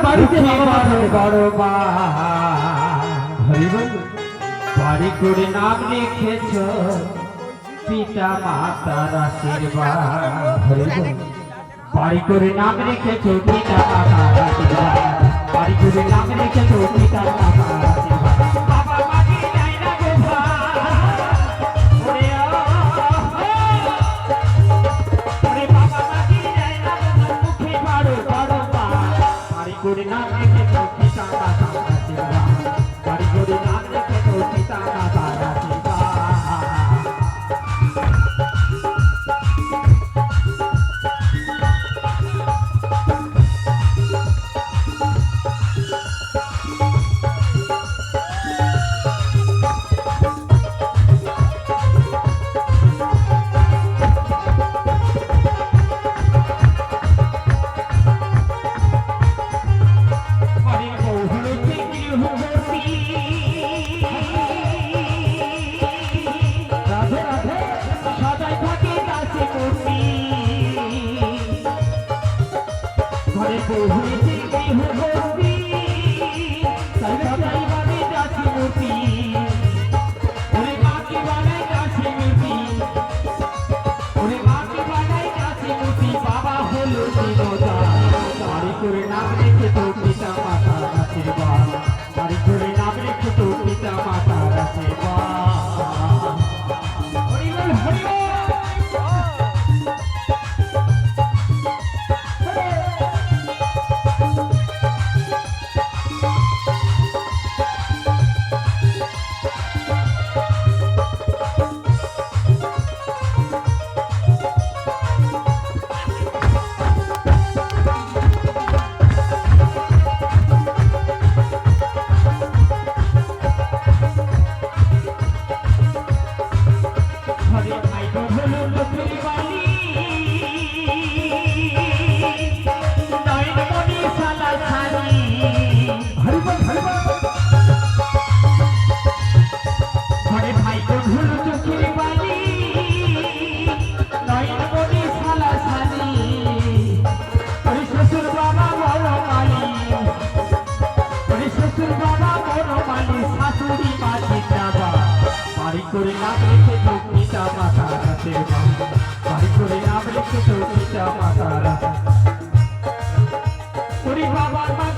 বাড়িতে বড় বাড়ি করে নাম রেখেছ পিতা মাতার আশীর্বাদ। বাড়ি করে নাম রেখেছ পিতা মাতার আশীর্বাদ। বাড়ি করে নাম রেখেছ পিতা মাতার আশীর্বাদ। বাবা মাটি যায় না গো ভাই, ওরে বাবা মাটি যায় না গো মুখে বড় বাড়ি করে নাম রেখেছ পিতা মাতার আশীর্বাদ। বাড়ি করে নাম রেখেছ পিতা মাতার আশীর্বাদ। করে নাম রেখে তো পিতা মাতার আশীর্বাদ। বাড়ি করে নাম রেখে তো পিতা মাতার আশীর্বাদ। বাবার